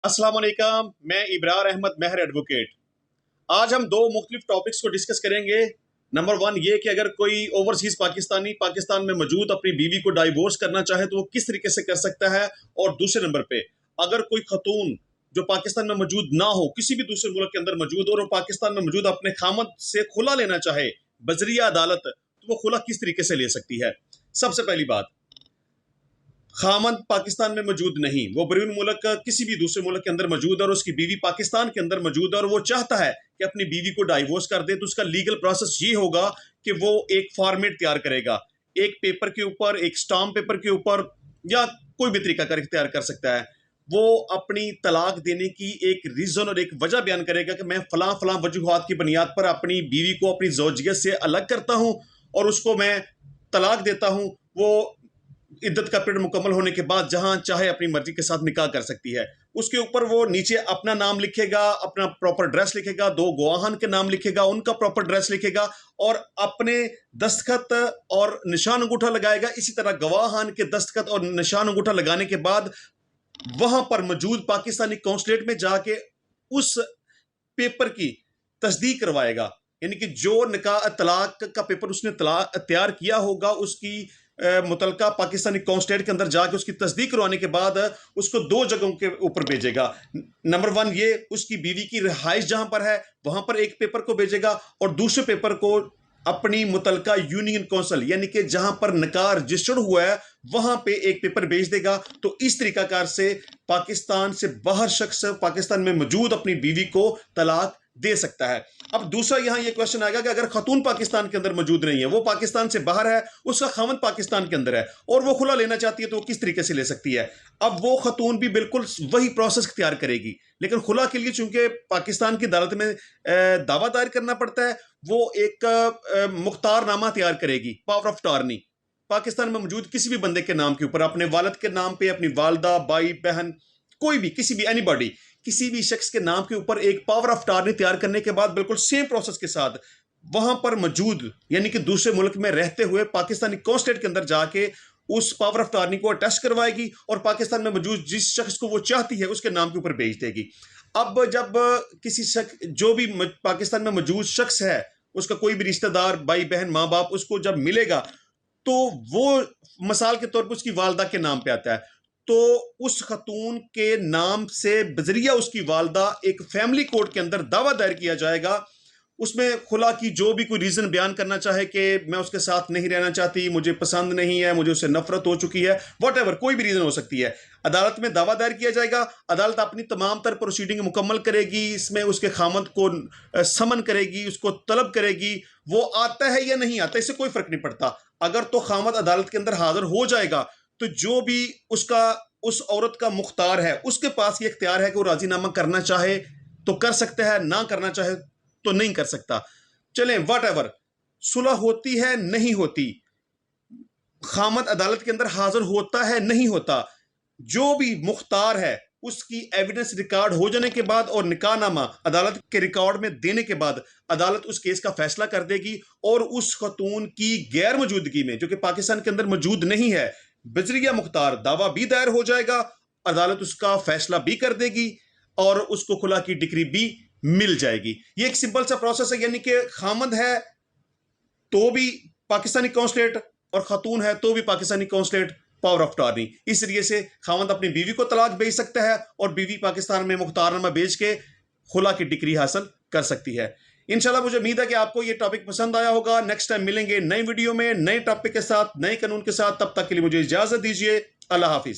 अस्सलाम वालेकुम, मैं इब्रार अहमद महर एडवोकेट। आज हम दो मुख्तलिफ टॉपिक्स को डिस्कस करेंगे। नंबर वन ये कि अगर कोई ओवरसीज पाकिस्तानी पाकिस्तान में मौजूद अपनी बीवी को डाइवोर्स करना चाहे तो वो किस तरीके से कर सकता है। और दूसरे नंबर पे अगर कोई खतून जो पाकिस्तान में मौजूद ना हो, किसी भी दूसरे मुल्क के अंदर मौजूद हो और पाकिस्तान में मौजूद अपने खामद से खुला लेना चाहे बजरिया अदालत, तो वो खुला किस तरीके से ले सकती है। सबसे पहली बात, खामद पाकिस्तान में मौजूद नहीं, वो बैरून मुल्क किसी भी दूसरे मुल्क के अंदर मौजूद है और उसकी बीवी पाकिस्तान के अंदर मौजूद है और वो चाहता है कि अपनी बीवी को डाइवोर्स कर दे, तो उसका लीगल प्रोसेस ये होगा कि वो एक फॉर्मेट तैयार करेगा, एक पेपर के ऊपर, एक स्टाम्प पेपर के ऊपर, या कोई भी तरीका कर तैयार कर सकता है। वो अपनी तलाक देने की एक रीजन और एक वजह बयान करेगा कि मैं फलां फलां वजूहात की बुनियाद पर अपनी बीवी को अपनी ज़ौजियत से अलग करता हूं और उसको मैं तलाक देता हूं। वो इद्दत का पीरियड मुकम्मल होने के बाद जहां चाहे अपनी मर्जी के साथ निकाह कर सकती है। उसके ऊपर वो नीचे अपना नाम लिखेगा, अपना प्रॉपर एड्रेस लिखेगा, दो गवाहान के नाम लिखेगा, उनका प्रॉपर एड्रेस लिखेगा और अपने दस्तखत और निशान अंगूठा लगाएगा। इसी तरह गवाहान के दस्तखत और निशान अंगूठा लगाने के बाद वहां पर मौजूद पाकिस्तानी कौंसलेट में जाके उस पेपर की तस्दीक करवाएगा, यानी कि जो निकाह तलाक का पेपर उसने तैयार किया होगा उसकी मुतलका पाकिस्तानी कौंसलेट के अंदर जाके उसकी तस्दीक करवाने के बाद उसको दो जगहों के ऊपर भेजेगा। नंबर वन ये उसकी बीवी की रिहाइश जहां पर है वहां पर एक पेपर को भेजेगा और दूसरे पेपर को अपनी मुतलका यूनियन कौंसिल यानी कि जहां पर निकाह रजिस्टर्ड हुआ है वहां पे एक पेपर भेज देगा। तो इस तरीकाकार से पाकिस्तान से बाहर शख्स पाकिस्तान में मौजूद अपनी बीवी को तलाक दे सकता है। अब दूसरा यहां यह क्वेश्चन आएगा कि अगर खतून पाकिस्तान के अंदर मौजूद नहीं है, वो पाकिस्तान से बाहर है, उसका खामद पाकिस्तान के अंदर है और वो खुला लेना चाहती है, तो वो किस तरीके से ले सकती है। अब वो खतून भी बिल्कुल वही प्रोसेस तैयार करेगी, लेकिन खुला के लिए चूंकि पाकिस्तान की अदालत में दावा दायर करना पड़ता है, वो एक मुख्तारनामा तैयार करेगी, पावर ऑफ अटॉर्नी, पाकिस्तान में मौजूद किसी भी बंदे के नाम के ऊपर, अपने वालिद के नाम पे, अपनी वालदा, भाई, बहन, कोई भी, किसी भी एनीबॉडी, किसी भी शख्स के नाम के ऊपर एक पावर ऑफ अटॉर्नी तैयार करने के बाद बिल्कुल सेम प्रोसेस के साथ वहां पर मौजूद यानी कि दूसरे मुल्क में रहते हुए पाकिस्तानी कौंसलेट के अंदर जाके उस पावर ऑफ अटॉर्नी को अटैच करवाएगी और पाकिस्तान में मौजूद जिस शख्स को वो चाहती है उसके नाम के ऊपर भेज देगी। अब जब किसी शख्स जो भी पाकिस्तान में मौजूद शख्स है उसका कोई भी रिश्तेदार, भाई बहन, माँ बाप उसको जब मिलेगा तो वो मिसाल के तौर पर उसकी वालदा के नाम पे आता है, तो उस खतून के नाम से बजरिया उसकी वालदा एक फैमिली कोर्ट के अंदर दावा दायर किया जाएगा। उसमें खुला की जो भी कोई रीजन बयान करना चाहे कि मैं उसके साथ नहीं रहना चाहती, मुझे पसंद नहीं है, मुझे उससे नफरत हो चुकी है, वॉटेवर कोई भी रीजन हो सकती है, अदालत में दावा दायर किया जाएगा। अदालत अपनी तमाम तर प्रोसीडिंग मुकम्मल करेगी, इसमें उसके खामद को समन करेगी, उसको तलब करेगी, वो आता है या नहीं आता इससे कोई फर्क नहीं पड़ता। अगर तो खामद अदालत के अंदर हाजिर हो जाएगा तो जो भी उसका उस औरत का मुख्तार है उसके पास ये इख्तियार है कि वो राजीनामा करना चाहे तो कर सकता है, ना करना चाहे तो नहीं कर सकता। चलें व्हाटएवर, सुलह होती है नहीं होती, खामद अदालत के अंदर हाजिर होता है नहीं होता, जो भी मुख्तार है उसकी एविडेंस रिकॉर्ड हो जाने के बाद और निकाहनामा अदालत के रिकॉर्ड में देने के बाद अदालत उस केस का फैसला कर देगी और उस खतून की गैर मौजूदगी में, जो कि पाकिस्तान के अंदर मौजूद नहीं है, बजरिया मुख्तार दावा भी दायर हो जाएगा, अदालत उसका फैसला भी कर देगी और उसको खुला की डिक्री भी मिल जाएगी। ये एक सिंपल सा प्रोसेस है, यानी कि खामद है तो भी पाकिस्तानी कौंसलेट और खतून है तो भी Pakistani consulate, power of attorney. इस तरीके से खामद अपनी बीवी को तलाक भेज सकता है और बीवी पाकिस्तान में मुख्तारनामा भेज के खुला की डिक्री हासिल कर सकती है। इंशाल्लाह मुझे उम्मीद है कि आपको ये टॉपिक पसंद आया होगा। नेक्स्ट टाइम मिलेंगे नई वीडियो में नए टॉपिक के साथ, नए कानून के साथ। तब तक के लिए मुझे इजाजत दीजिए। अल्लाह हाफिज।